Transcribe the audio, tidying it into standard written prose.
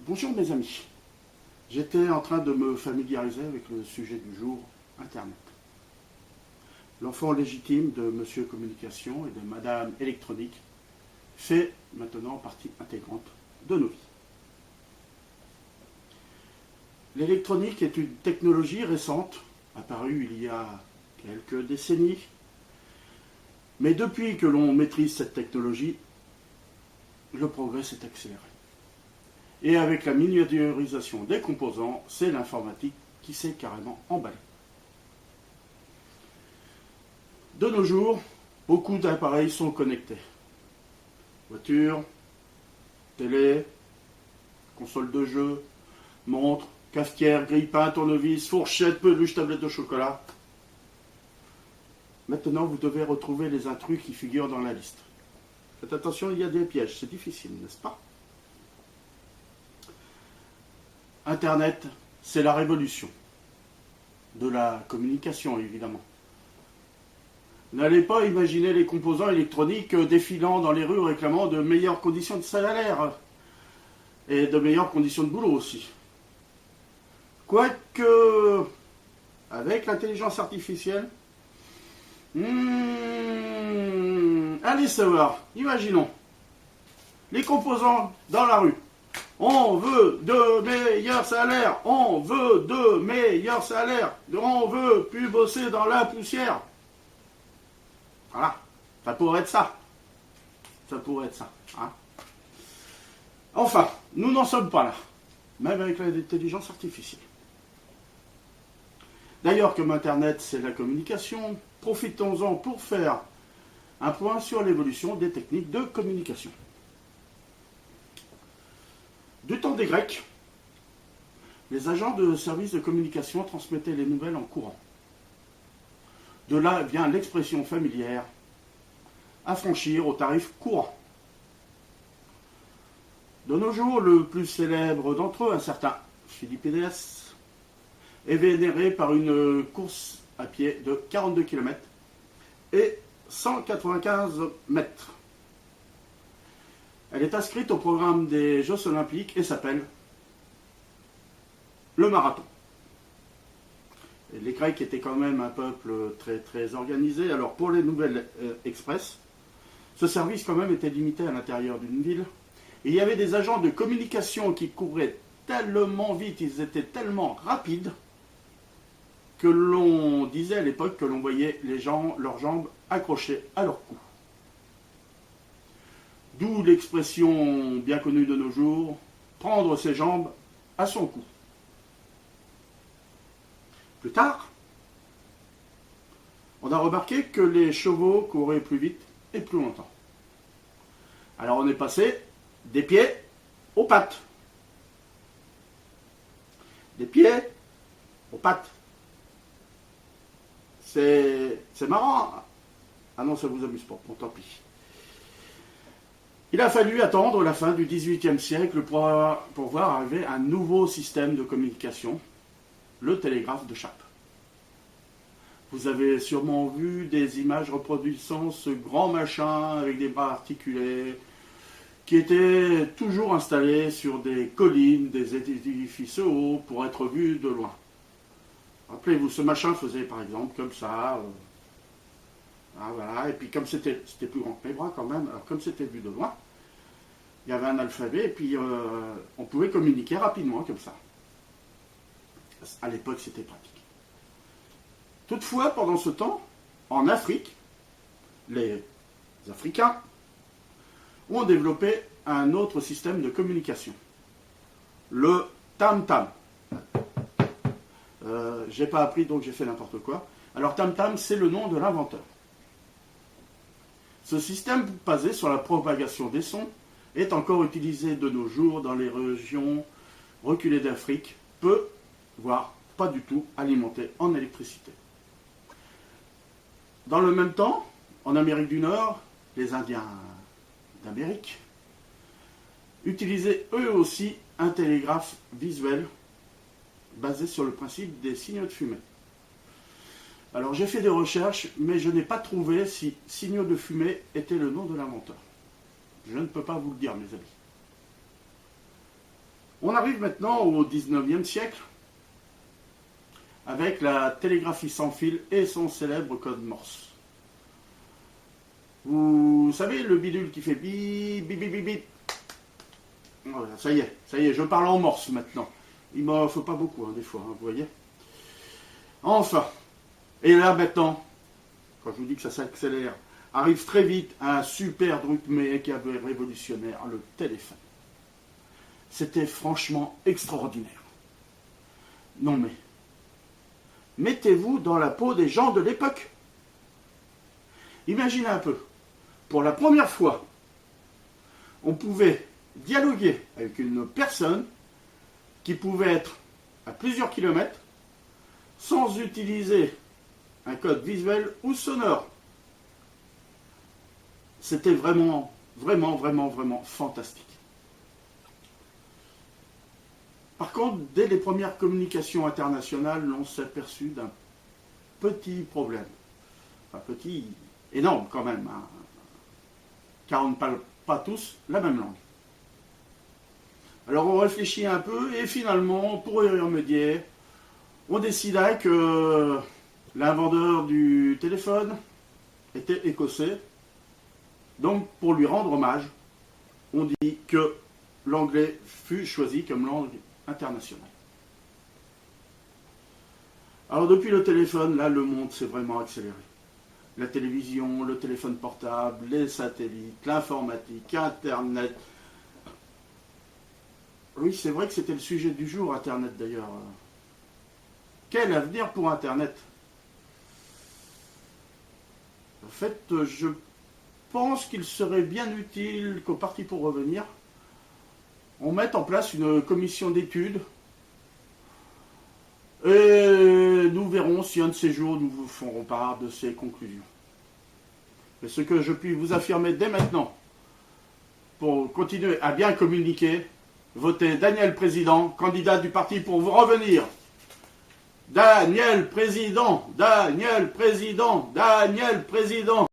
Bonjour mes amis, j'étais en train de me familiariser avec le sujet du jour, Internet. L'enfant légitime de Monsieur Communication et de Madame Électronique fait maintenant partie intégrante de nos vies. L'électronique est une technologie récente, apparue il y a quelques décennies, mais depuis que l'on maîtrise cette technologie, le progrès s'est accéléré. Et avec la miniaturisation des composants, c'est l'informatique qui s'est carrément emballée. De nos jours, beaucoup d'appareils sont connectés. Voitures, télé, console de jeu, montres, cafetière, grille-pain, tournevis, fourchette, peluche, tablette de chocolat. Maintenant, vous devez retrouver les intrus qui figurent dans la liste. Faites attention, il y a des pièges, c'est difficile, n'est-ce pas? Internet, c'est la révolution de la communication, évidemment. N'allez pas imaginer les composants électroniques défilant dans les rues réclamant de meilleures conditions de salaire et de meilleures conditions de boulot aussi. Quoique, avec l'intelligence artificielle, allez savoir, imaginons, les composants dans la rue. On veut de meilleurs salaires, on veut de meilleurs salaires, on veut plus bosser dans la poussière. Voilà, ça pourrait être ça. Ça pourrait être ça. Hein. Enfin, nous n'en sommes pas là, même avec l'intelligence artificielle. D'ailleurs, comme Internet, c'est la communication, profitons-en pour faire un point sur l'évolution des techniques de communication. Du temps des Grecs, les agents de services de communication transmettaient les nouvelles en courant. De là vient l'expression familière « affranchir au tarif courant ». De nos jours, le plus célèbre d'entre eux, un certain Philippides, est vénéré par une course à pied de 42 km et 195 mètres. Elle est inscrite au programme des Jeux Olympiques et s'appelle le marathon. Et les Grecs étaient quand même un peuple très très organisé. Alors pour les nouvelles express, ce service quand même était limité à l'intérieur d'une ville. Et il y avait des agents de communication qui couraient tellement vite, ils étaient tellement rapides, que l'on disait à l'époque que l'on voyait leurs jambes accrochées à leur cou. D'où l'expression bien connue de nos jours, prendre ses jambes à son cou. Plus tard, on a remarqué que les chevaux couraient plus vite et plus longtemps. Alors on est passé des pieds aux pattes. Des pieds aux pattes. C'est marrant. Ah non, ça vous amuse pas. Bon, tant pis. Il a fallu attendre la fin du XVIIIe siècle pour voir arriver un nouveau système de communication, le télégraphe de Chappe. Vous avez sûrement vu des images reproduisant ce grand machin avec des bras articulés, qui était toujours installé sur des collines, des édifices hauts, pour être vu de loin. Rappelez-vous, ce machin faisait par exemple comme ça, voilà, et puis comme c'était plus grand que mes bras quand même, alors comme c'était vu de loin, il y avait un alphabet et puis on pouvait communiquer rapidement comme ça. À l'époque, c'était pratique. Toutefois, pendant ce temps, en Afrique, les Africains ont développé un autre système de communication, le tam-tam. J'ai pas appris, donc j'ai fait n'importe quoi. Alors tam-tam, c'est le nom de l'inventeur. Ce système basé sur la propagation des sons est encore utilisé de nos jours dans les régions reculées d'Afrique, peu, voire pas du tout, alimenté en électricité. Dans le même temps, en Amérique du Nord, les Indiens d'Amérique utilisaient eux aussi un télégraphe visuel basé sur le principe des signaux de fumée. Alors j'ai fait des recherches, mais je n'ai pas trouvé si signaux de fumée était le nom de l'inventeur. Je ne peux pas vous le dire, mes amis. On arrive maintenant au 19e siècle avec la télégraphie sans fil et son célèbre code Morse. Vous savez, le bidule qui fait bip, bip, bip, bip, bip. Voilà, ça y est, je parle en Morse maintenant. Il m'en faut pas beaucoup, des fois, vous voyez. Enfin, et là maintenant, quand je vous dis que ça s'accélère, arrive très vite un super truc mais qui avait révolutionnaire, le téléphone. C'était franchement extraordinaire. Non mais, mettez-vous dans la peau des gens de l'époque. Imaginez un peu, pour la première fois, on pouvait dialoguer avec une personne qui pouvait être à plusieurs kilomètres sans utiliser un code visuel ou sonore. C'était vraiment, vraiment, vraiment, vraiment fantastique. Par contre, dès les premières communications internationales, on s'est aperçu d'un petit problème. Enfin, petit, énorme quand même, hein, car on ne parle pas tous la même langue. Alors on réfléchit un peu et finalement, pour y remédier, on décida que l'inventeur du téléphone était écossais. Donc pour lui rendre hommage, on dit que l'anglais fut choisi comme langue internationale. Alors depuis le téléphone, là le monde s'est vraiment accéléré. La télévision, le téléphone portable, les satellites, l'informatique, Internet. Oui, c'est vrai que c'était le sujet du jour, Internet d'ailleurs. Quel avenir pour Internet? En fait, je pense qu'il serait bien utile qu'au Parti pour revenir, on mette en place une commission d'études et nous verrons si un de ces jours nous vous ferons part de ces conclusions. Mais ce que je puis vous affirmer dès maintenant, pour continuer à bien communiquer, votez Daniel Président, candidat du Parti pour vous revenir. Daniel Président, Daniel Président, Daniel Président.